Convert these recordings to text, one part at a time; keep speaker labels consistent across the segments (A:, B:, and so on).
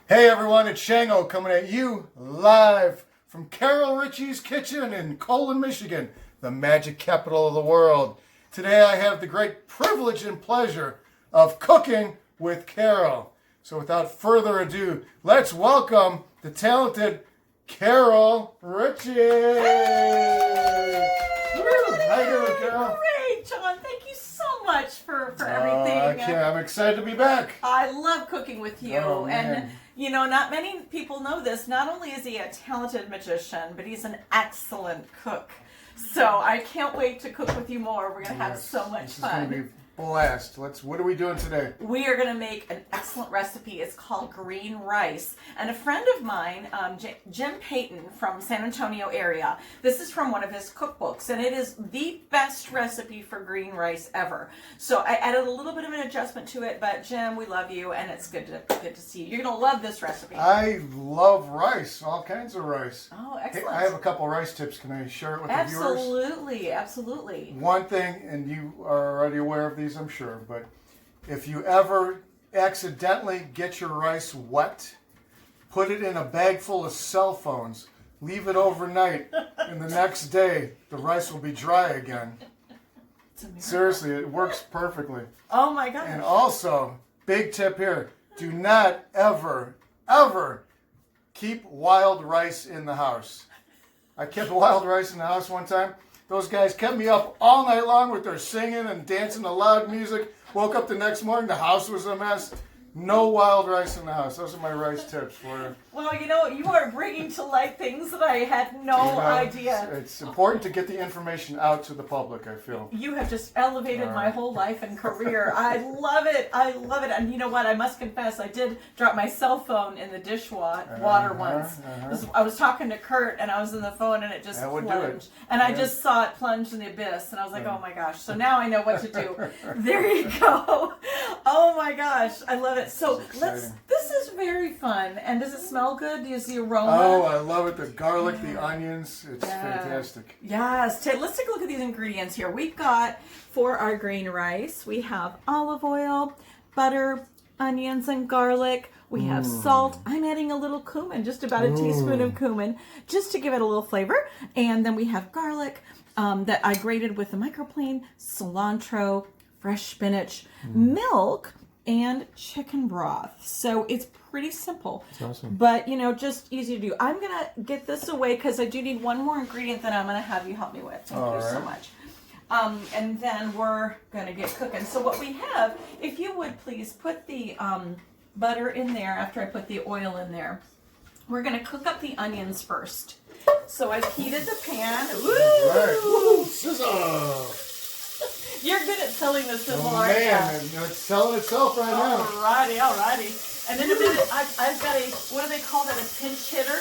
A: Hey everyone, it's Shango coming at you live from Carol Ritchie's kitchen in Colon, Michigan, the magic capital of the world. Today I have the great privilege and pleasure of cooking with Carol. So without further ado, let's welcome the talented Carol Ritchie. How you doing, Carol?
B: Great, John. Thank you so much for everything.
A: I'm excited to be back.
B: I love cooking with you.
A: Oh, man.
B: And, you know, not many people know this. Not only is he a talented magician, but he's an excellent cook. So I can't wait to cook with you more. We're going to have so much
A: this
B: fun.
A: This is going to be blast. What are we doing today?
B: We are going to make an excellent recipe. It's called green rice. And a friend of mine, Jim Payton from San Antonio area, this is from one of his cookbooks, and it is the best recipe for green rice ever. So I added a little bit of an adjustment to it, but Jim, we love you, and it's good to see you. You're going to love this recipe.
A: I love rice, all kinds of rice.
B: Oh, excellent.
A: Hey, I have a couple rice tips. Can I share it with the viewers?
B: Absolutely, absolutely.
A: One thing, and you are already aware of these, I'm sure, but if you ever accidentally get your rice wet, put it in a bag full of cell phones, leave it overnight, and the next day the rice will be dry again. Seriously, it works perfectly.
B: Oh my gosh.
A: And also, big tip here, do not ever keep wild rice in the house. I kept wild rice in the house one time. Those guys kept me up all night long with their singing and dancing to loud music. Woke up the next morning, the house was a mess. No wild rice in the house. Those are my rice tips for you.
B: Well, you know, you are bringing to light things that I had no idea.
A: It's important to get the information out to the public, I feel.
B: You have just elevated my whole life and career. I love it. I love it. And you know what? I must confess, I did drop my cell phone in the dishwater once. I was talking to Kurt, and I was on the phone, and it just plunged. And I just saw it plunge in the abyss, and I was like, oh my gosh. So now I know what to do. There you go. Oh my gosh. I love it. So this is very fun. And does it smell good? Do you see aroma?
A: Oh, I love it. The garlic, the onions. It's fantastic.
B: Yes. Let's take a look at these ingredients here. We've got, for our green rice, we have olive oil, butter, onions, and garlic. We have salt. I'm adding a little cumin, just about a teaspoon of cumin, just to give it a little flavor. And then we have garlic that I grated with the microplane, cilantro, fresh spinach, milk, and chicken broth. So it's pretty simple.
A: That's awesome.
B: But, you know, just easy to do. I'm going to get this away because I do need one more ingredient that I'm going to have you help me with. Thank you so much. And then we're going to get cooking. So what we have, if you would please put the butter in there after I put the oil in there. We're going to cook up the onions first. So I've heated the pan. Woo!
A: Right. Woo! Sizzle!
B: You're good at selling this as well,
A: man, it's selling itself right now.
B: Alrighty. And in a minute, I've got a, what do they call that, a pinch hitter?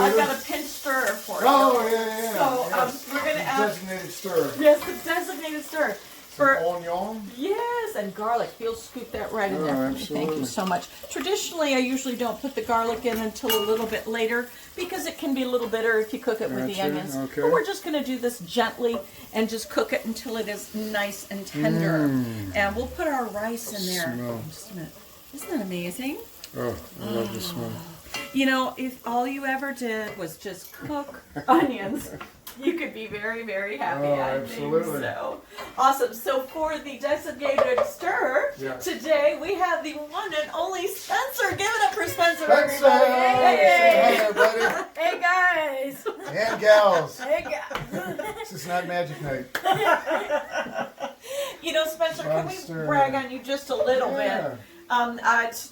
B: I've got a pinch stirrer for you.
A: Oh, yeah.
B: So we're going to add...
A: Designated stirrer.
B: Yes, the designated stirrer.
A: Onion.
B: Yes, and garlic. You'll scoop that right in there for me. Thank you so much. Traditionally, I usually don't put the garlic in until a little bit later because it can be a little bitter if you cook it with the onions.
A: Okay.
B: But we're just going to do this gently and just cook it until it is nice and tender. And we'll put our rice in there. Just a minute. Isn't that amazing?
A: Oh, I love the smell.
B: You know, if all you ever did was just cook onions, you could be very, very happy.
A: Absolutely.
B: So awesome. So for the designated stirrer, today we have the one and only Spencer. Give it up for Spencer, everybody.
A: Hey, everybody.
B: Hey, guys.
A: And gals.
B: Hey, guys.
A: This is not magic night.
B: You know, Spencer, can we brag on you just a little bit?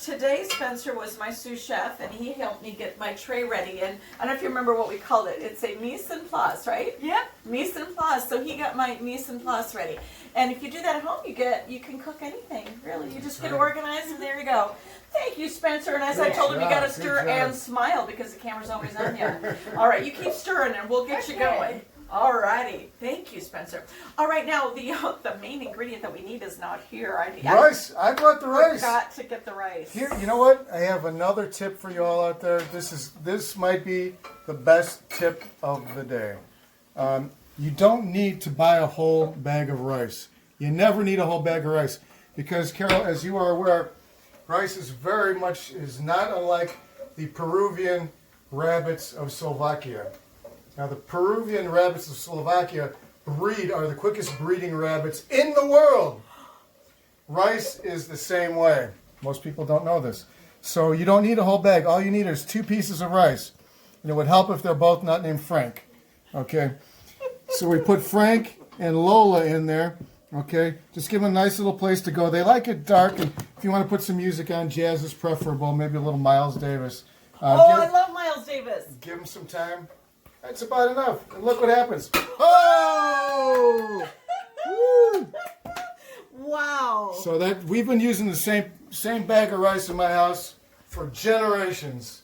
B: Today Spencer was my sous chef, and he helped me get my tray ready. And I don't know if you remember what we called it. It's a mise en place, right? Yep, mise en place. So he got my mise en place ready. And if you do that at home, you can cook anything. Really, you just get organized, and there you go. Thank you, Spencer. And as I told him, you got to stir and smile because the camera's always on you. All right, you keep stirring, and we'll get you going. Alrighty, thank you, Spencer. All right, now the main ingredient that we need is not here.
A: Rice. I brought the rice.
B: Got to get the rice.
A: Here, you know what? I have another tip for you all out there. This might be the best tip of the day. You don't need to buy a whole bag of rice. You never need a whole bag of rice because, Carol, as you are aware, Rice is not unlike the Peruvian rabbits of Slovakia. Now, the Peruvian rabbits of Slovakia are the quickest breeding rabbits in the world. Rice is the same way. Most people don't know this. So you don't need a whole bag. All you need is 2 pieces of rice. And it would help if they're both not named Frank. Okay? So we put Frank and Lola in there. Okay? Just give them a nice little place to go. They like it dark. And if you want to put some music on, jazz is preferable. Maybe a little Miles Davis.
B: I love Miles Davis.
A: Give them some time. That's about enough. And look what happens. Oh! Woo!
B: Wow.
A: So that we've been using the same bag of rice in my house for generations.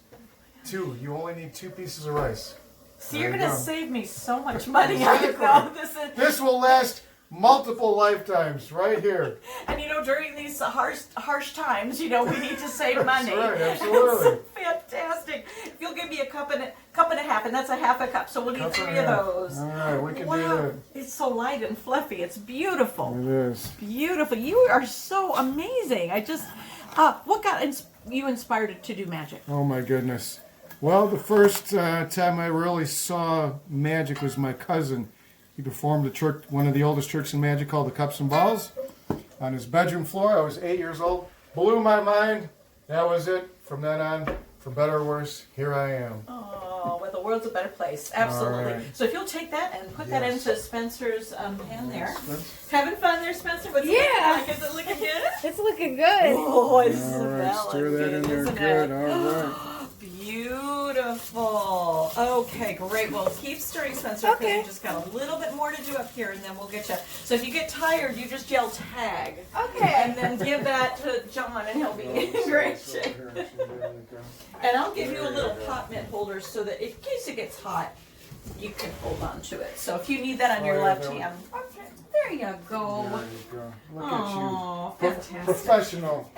A: 2. You only need 2 pieces of rice.
B: So you're going to save me so much money. Exactly.
A: This will last multiple lifetimes right here.
B: And during these harsh times, we need to save money.
A: That's right, absolutely.
B: That's fantastic. If you'll give me a cup and a half, and that's a half a cup, so we'll need 3 of those.
A: All right, we can do that.
B: It's so light and fluffy. It's beautiful.
A: It is.
B: Beautiful. You are so amazing. I just, what got you inspired to do magic?
A: Oh my goodness. Well, the first time I really saw magic was my cousin. He performed one of the oldest tricks in magic called the Cups and Balls on his bedroom floor. I was 8 years old. Blew my mind. That was it. From then on, for better or worse, here I am.
B: Oh, well, the world's a better place. Absolutely.
A: Right.
B: So if you'll take that and put that into Spencer's pan there.
A: Spencer?
B: Having fun there, Spencer? What's it looking like? Is it looking good?
C: It's looking good.
B: Oh, it's
A: All right, stir that in there good. All right.
B: Beautiful. Okay, great. Well, keep stirring, Spencer, because
C: Okay.
B: we just got a little bit more to do up here, and then we'll get you. So if you get tired, you just yell tag.
C: Okay.
B: And then give that to John, and he'll be in great shape. And I'll give you a little pot mitt holder so that in case it gets hot, you can hold on to it. So if you need that on your left hand, okay, there you go.
A: There you go. Look
B: Oh,
A: at you.
B: fantastic.
A: Professional.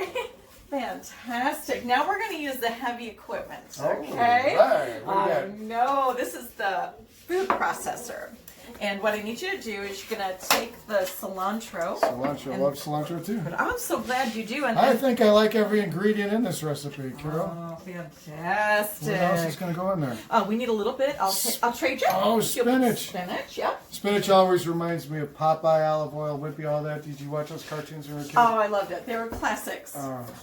B: Fantastic. Now we're going to use the heavy equipment.
A: Oh,
B: Okay.
A: right. What do you
B: I
A: got?
B: know. This is the food processor. And what I need you to do is you're going to take the cilantro.
A: Cilantro. I love cilantro too.
B: I'm so glad you do. And
A: I think I like every ingredient in this recipe, Carol.
B: Oh, fantastic.
A: What else is going to go in there?
B: We need a little bit. I'll trade you.
A: Oh, spinach.
B: Spinach, yep.
A: Spinach always reminds me of Popeye, olive oil, Whippy, all that. Did you watch those cartoons when you were a kid?
B: Oh, I loved it. They were classics.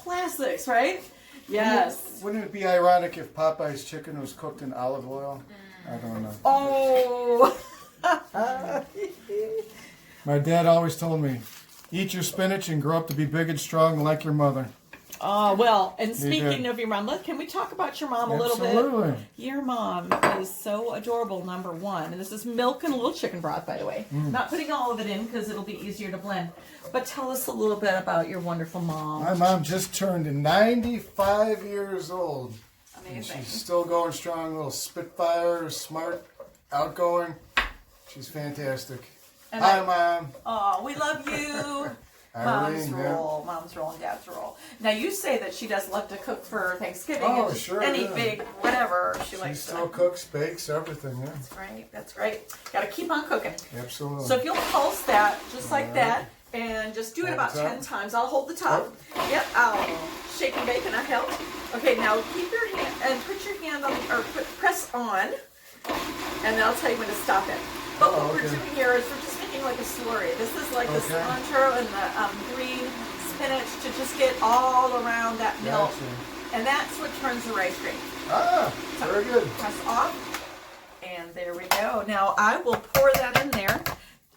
B: Classics, right? Yes.
A: Wouldn't it be ironic if Popeye's chicken was cooked in olive oil? I don't know.
B: Oh.
A: My dad always told me, eat your spinach and grow up to be big and strong like your mother.
B: Oh, well, and
A: did.
B: speaking of your mom, can we talk about your mom a little bit?
A: Absolutely.
B: Your mom is so adorable, number one. And this is milk and a little chicken broth, by the way. Not putting all of it in because it'll be easier to blend. But tell us a little bit about your wonderful mom.
A: My mom just turned 95 years old. And
B: Amazing.
A: she's still going strong, little spitfire, smart, outgoing. She's fantastic.
B: And
A: Hi, Mom.
B: Oh, we love you. Mom's
A: Irene, yeah.
B: role, mom's role, and dad's role. Now you say that she does love to cook for Thanksgiving.
A: Oh,
B: and
A: sure,
B: any
A: yeah.
B: big whatever she
A: She
B: likes
A: still
B: to.
A: cooks, bakes, everything, yeah.
B: That's right. That's right. Got to keep on cooking.
A: Absolutely.
B: So if you'll pulse that just like that, and just do it
A: Hold
B: about
A: the top.
B: 10 times. I'll hold the top. Yep. I'll shake and bake, and I help. Okay. Now keep your hand and put your hand on, or press on, and then I'll tell you when to stop it. But what we're doing here is we're just making like a slurry. This is like the cilantro and the green spinach to just get all around that milk.
A: Gotcha.
B: And that's what turns the rice green.
A: Ah, very good.
B: Press off. And there we go. Now I will pour that in there.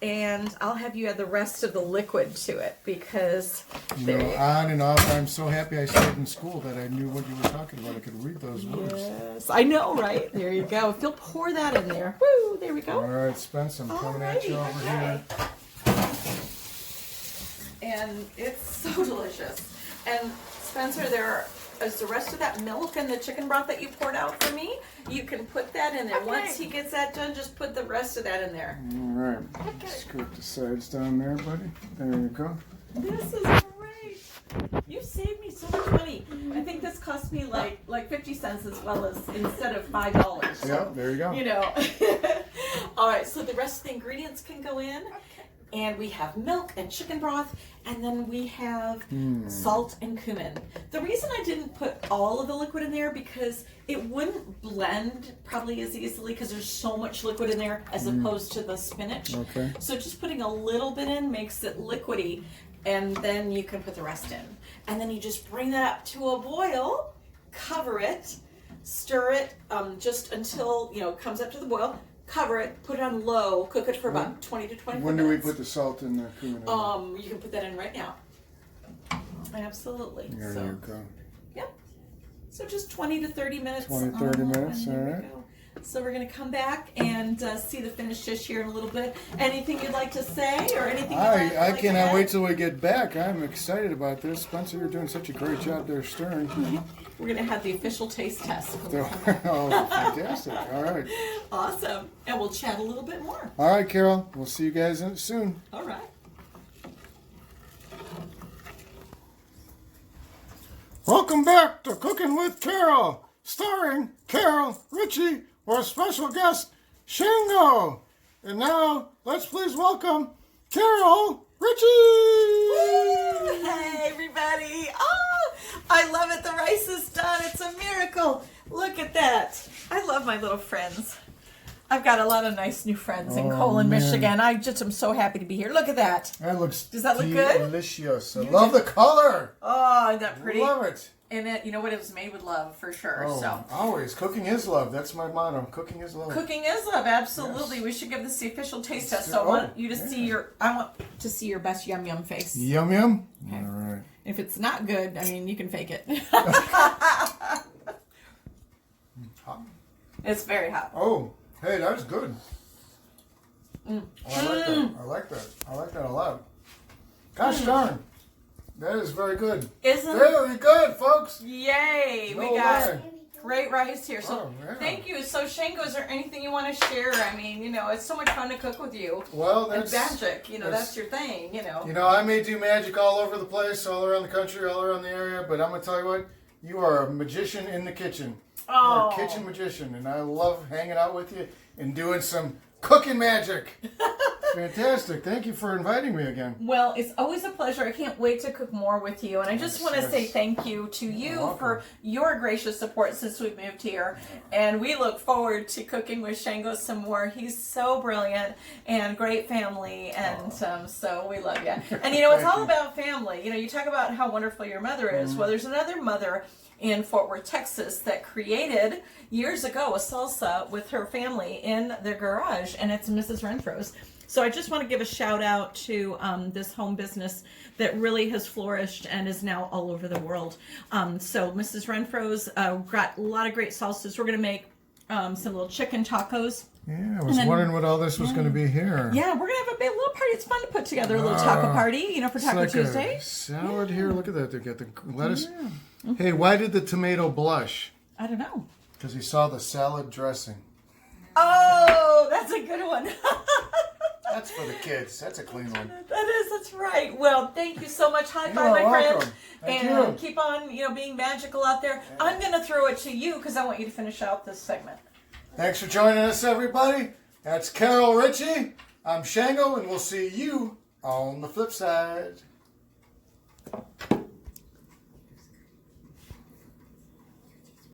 B: And I'll have you add the rest of the liquid to it because
A: On and off. I'm so happy I stayed in school that I knew what you were talking about. I could read those words.
B: Yes, I know, right? There you go. If you'll pour that in there. Woo, there we go.
A: All right, Spence, I'm coming at you over here.
B: And it's so delicious. And Spencer, there is the rest of that milk and the chicken broth that you poured out for me. You can put that in there.
C: Okay.
B: Once he gets that done, just put the rest of that in there.
A: All right. Scoop the sides down there, buddy. There you go.
B: This is great. You saved me so much money. I think this cost me like 50 cents as well as instead of $5.
A: Yeah, there you go.
B: You know. All right, so the rest of the ingredients can go in. and we have milk and chicken broth, and then we have salt and cumin. The reason I didn't put all of the liquid in there because it wouldn't blend probably as easily because there's so much liquid in there as opposed to the spinach.
A: Okay.
B: So just putting a little bit in makes it liquidy, and then you can put the rest in. And then you just bring that up to a boil, cover it, stir it just until, it comes up to the boil. Cover it, put it on low, cook it for about 20 to 25
A: When do
B: minutes.
A: we put the salt and the cumin in?
B: You can put that in right now. Absolutely.
A: There
B: So,
A: you go.
B: yep. So just 20 to 30 minutes.
A: 20, 30 minutes,
B: and there we
A: all right.
B: go. So we're going to come back and see the finished dish here in a little bit. Anything you'd like to say or anything you'd
A: I
B: like to
A: cannot
B: add?
A: wait till we get back. I'm excited about this. Spencer, you're doing such a great job there stirring.
B: We're going to have the official taste test.
A: Oh, fantastic. All right.
B: Awesome. And we'll chat a little bit more.
A: All right, Carol. We'll see you guys soon.
B: All right.
A: Welcome back to Cooking with Carol, starring Carol Ritchie, our special guest, Shango. And now, let's please welcome Carol Ritchie!
B: Hey, everybody. Oh, I love it. The rice is done. It's a miracle. Look at that. I love my little friends. I've got a lot of nice new friends in Colon,
A: man.
B: Michigan. I just am so happy to be here. Look at that.
A: That looks
B: Does that look good?
A: delicious. I love the color.
B: Oh, isn't that pretty?
A: Love it.
B: And it, you know what? It was made with love for sure.
A: Oh,
B: So
A: always. Cooking is love. That's my motto. Cooking is love.
B: cooking is love. Absolutely.
A: Yes.
B: We should give this the official taste
A: Let's
B: test.
A: do-
B: So I want
A: oh,
B: you to see I want to see your best yum yum face.
A: Yum yum.
B: Okay.
A: All right.
B: If it's not good, I mean, you can fake it.
A: Hot.
B: It's very hot.
A: Oh, hey, that's good. Oh, I like that. I like that. I like that a lot. Gosh darn. That is very good.
B: Isn't
A: Very good, folks.
B: Yay! We
A: No
B: got
A: way.
B: great rice here. So
A: Oh, yeah.
B: thank you. So Shango, is there anything you want to share? I mean, it's so much fun to cook with you.
A: Well,
B: And
A: that's
B: magic, that's
A: that's-
B: your thing,
A: I may do magic all over the place, all around the country, all around the area, but I'm gonna tell you what, you are a magician in the kitchen.
B: Oh.
A: You are a kitchen magician, and I love hanging out with you and doing some cooking magic. Fantastic. Thank you for inviting me again.
B: Well, it's always a pleasure. I can't wait to cook more with you. And I just want to say thank you to you
A: welcome.
B: for your gracious support since we've moved here. And we look forward to cooking with Shango some more. He's so brilliant and great family. And so we love you. And it's
A: Thank
B: all
A: you.
B: about family. You talk about how wonderful your mother is. Well, there's another mother in Fort Worth, Texas that created years ago a salsa with her family in their garage. And it's Mrs. Renfro's. So I just want to give a shout out to this home business that really has flourished and is now all over the world. So Mrs. Renfro's got a lot of great salsas. We're going to make some little chicken tacos.
A: Yeah, I was
B: then-
A: wondering what all this was going to be here.
B: Yeah, we're going to have a big little party. It's fun to put together a little taco party, for
A: It's
B: Taco
A: like
B: Tuesday.
A: a salad here. Look at that. They got the lettuce. Hey, why did the tomato blush?
B: I don't know.
A: Because he saw the salad dressing.
B: Oh, that's a good one.
A: That's for the kids. That's a clean one.
B: That's right. Well, thank you so much. High
A: You
B: five,
A: are
B: my
A: welcome.
B: friend.
A: Thank
B: And
A: you.
B: keep on, being magical out there. I'm going to throw it to you because I want you to finish out this segment.
A: Thanks for joining us, everybody. That's Carol Ritchie. I'm Shango, and we'll see you on the flip side.